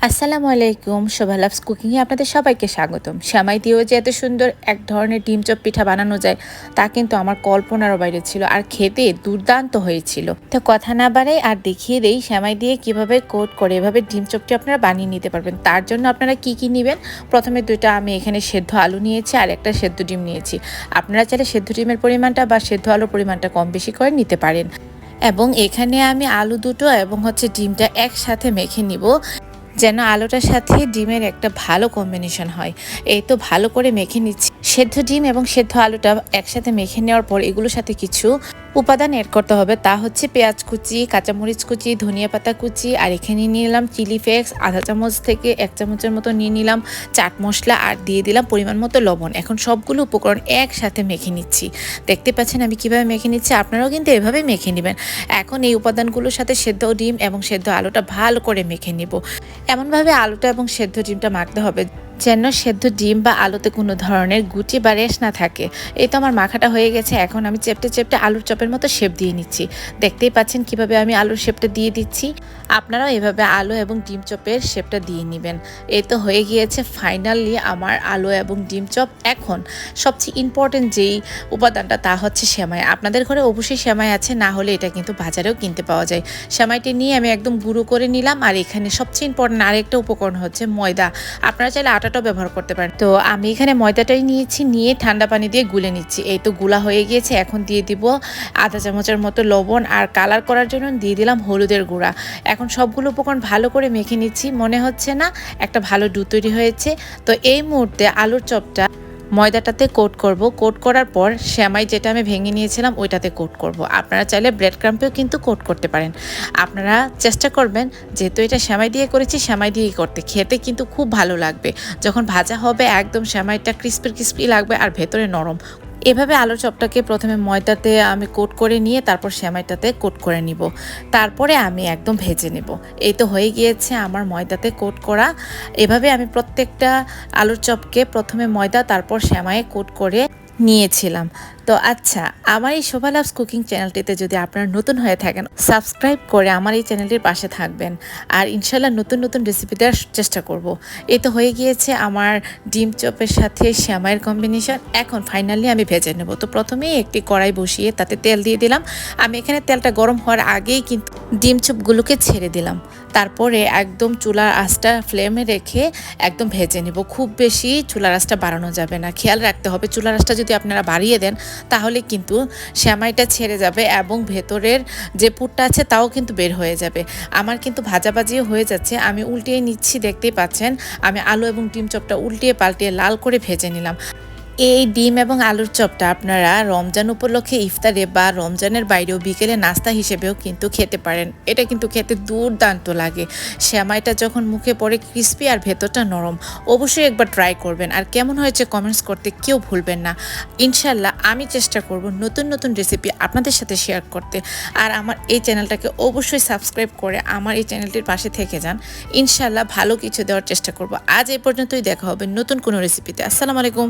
আসসালামু আলাইকুম, শোভা লাভস কুকিংয়ে আপনাদের সবাইকে স্বাগতম। সেমাই দিয়েও যে এত সুন্দর এক ধরনের ডিম চপ পিঠা বানানো যায় তা কিন্তু আমার কল্পনারও বাইরে ছিল, আর খেতে দুর্দান্ত হয়েছিল। তো কথা না বাড়াই আর দেখিয়ে দেই সেমাই দিয়ে কিভাবে কোট করে এভাবে ডিম চপটি আপনারা বানিয়ে নিতে পারবেন। তার জন্য আপনারা কি কি নেবেন? প্রথমে দুইটা আমি এখানে সেদ্ধ আলু নিয়েছি আর একটা সেদ্ধ ডিম নিয়েছি। আপনারা চাইলে সেদ্ধ ডিমের পরিমাণটা বা সেদ্ধ আলুর পরিমাণটা কম বেশি করে নিতে পারেন। এবং এখানে আমি আলু দুটো এবং ডিমটা একসাথে মেখে নিব, যেন আলুটার সাথে ডিমের একটা ভালো কম্বিনেশন হয়। এই তো ভালো করে মেখে নিচ্ছি। সেদ্ধ ডিম এবং সেদ্ধ আলুটা একসাথে মেখে নেওয়ার পর এগুলোর সাথে কিছু উপাদান এড করতে হবে। তা হচ্ছে পেঁয়াজ কুচি, কাঁচামরিচ কুচি, ধনিয়া পাতা কুচি, আর এখানে নিয়ে নিলাম চিলি ফ্লেক্স আধা চামচ থেকে 1 চামচের মতো নিয়ে নিলাম চাট মশলা, আর দিয়ে দিলাম পরিমাণ মতো লবণ। এখন সবগুলো উপকরণ একসাথে মেখে নিচ্ছি। দেখতে পাচ্ছেন আমি কিভাবে মেখে নিচ্ছি, আপনারাও কিন্তু এভাবেই মেখে নেবেন। এখন এই উপাদানগুলোর সাথে সেদ্ধ ডিম এবং সেদ্ধ আলুটা ভালো করে মেখে নিব। এমনভাবে আলুটা এবং সেদ্ধ ডিমটা মাখতে হবে যেন সেদ্ধ ডিম বা আলুতে কোনো ধরনের গুটি বা রেশ না থাকে। এই তো আমার মাখাটা হয়ে গেছে। এখন আমি চেপটে চেপটে আলুর চপের মতো শেপ দিয়ে নিচ্ছি। দেখতেই পাচ্ছেন কিভাবে আমি আলুর শেপটা দিয়ে দিচ্ছি। আপনারাও এভাবে আলু এবং ডিম চপের শেপটা দিয়ে নেবেন। এই তো হয়ে গিয়েছে ফাইনালি আমার আলু এবং ডিম চপ। এখন সবচেয়ে ইম্পর্টেন্ট যেই উপাদানটা তা হচ্ছে সেমাই। আপনাদের ঘরে অবশ্যই সেমাই আছে, না হলে এটা কিন্তু বাজারেও কিনতে পাওয়া যায়। সেমাইটি নিয়ে আমি একদম গুঁড়ো করে নিলাম, আর এখানে সবচেয়ে ইম্পর্টেন্ট আরেকটা উপকরণ হচ্ছে ময়দা। আপনারা চাইলে আটাটাও ব্যবহার করতে পারেন। তো আমি এখানে ময়দাটাই নিয়েছি, নিয়ে ঠান্ডা পানি দিয়ে গুলে নিচ্ছি। এই তো গুলা হয়ে গিয়েছে। এখন দিয়ে দিব আধা চামচের মতো লবণ, আর কালার করার জন্য দিয়ে দিলাম হলুদের গুঁড়া। এখন সবগুলো উপকরণ ভালো করে মেখে নিচ্ছি। মনে হচ্ছে না একটা ভালো ডো তৈরি হয়েছে। তো এই মুহূর্তে আলুর চপটা ময়দাটাতে কোট করব। কোট করার পর সেমাই যেটা আমি ভেঙে নিয়েছিলাম ওইটাতে কোট করব। আপনারা চাইলে ব্রেড ক্রাম্পেও কিন্তু কোট করতে পারেন। আপনারা চেষ্টা করবেন, যেহেতু এটা সেমাই দিয়ে করেছি সেমাই দিয়েই করতে, খেতে কিন্তু খুব ভালো লাগবে। যখন ভাজা হবে একদম সেমাইটা ক্রিস্পি ক্রিস্পি লাগবে আর ভেতরে নরম। এভাবে আলুর চপটাকে প্রথমে ময়দাতে আমি কোট করে নিয়ে তারপর সেমাইটাতে কোট করে নিব। তারপরে আমি একদম ভেজে নেব। এই তো হয়ে গিয়েছে আমার ময়দাতে কোট করা। এভাবে আমি প্রত্যেকটা আলুর চপকে প্রথমে ময়দা তারপর সেমাইয়ে কোট করে নিয়েছিলাম। তো আচ্ছা, আমার এই শোভা লাভস কুকিং চ্যানেলটিতে যদি আপনারা নতুন হয়ে থাকেন, সাবস্ক্রাইব করে আমার এই চ্যানেলটির পাশে থাকবেন। আর ইনশাল্লাহ নতুন নতুন রেসিপি দেওয়ার চেষ্টা করব। এই তো হয়ে গিয়েছে আমার ডিম চপের সাথে সেমাইয়ের কম্বিনেশন। এখন ফাইনালি আমি ভেজে নেব। তো প্রথমেই একটি কড়াই বসিয়ে তাতে তেল দিয়ে দিলাম। আমি এখানে তেলটা গরম হওয়ার আগেই কিন্তু ডিম চপগুলোকে ছেড়ে দিলাম। তারপরে একদম চুলার আঁচটা ফ্লেমে রেখে একদম ভেজে নেব। খুব বেশি চুলার আঁচটা বাড়ানো যাবে না, খেয়াল রাখতে হবে। চুলার আঁচটা যদি আপনারা বাড়িয়ে দেন তাহলে কিন্তু সেমাইটা ছেড়ে যাবে এবং ভেতরের যে পুরটা আছে তাও কিন্তু বের হয়ে যাবে। আমার কিন্তু ভাজাভাজিও হয়ে যাচ্ছে, আমি উল্টিয়ে নিচ্ছি। দেখতেই পাচ্ছেন আমি আলু এবং ডিম চপটা উল্টিয়ে পাল্টিয়ে লাল করে ভেজে নিলাম। এই ডিম এবং আলুর চপটা আপনারা রমজান উপলক্ষে ইফতারে বা রমজানের বাইরেও বিকেলে নাস্তা হিসেবেও কিন্তু খেতে পারেন। এটা কিন্তু খেতে দুর্দান্ত লাগে। সেমাইটা যখন মুখে পড়ে ক্রিস্পি আর ভেতরটা নরম। অবশ্যই একবার ট্রাই করবেন, আর কেমন হয়েছে কমেন্টস করতে কেউ ভুলবেন না। ইনশাল্লাহ আমি চেষ্টা করব নতুন নতুন রেসিপি আপনাদের সাথে শেয়ার করতে। আর আমার এই চ্যানেলটাকে অবশ্যই সাবস্ক্রাইব করে আমার এই চ্যানেলটির পাশে থেকে যান। ইনশাল্লাহ ভালো কিছু দেওয়ার চেষ্টা করব। আজ এই পর্যন্তই, দেখা হবে নতুন কোনো রেসিপিতে। আসসালামু আলাইকুম।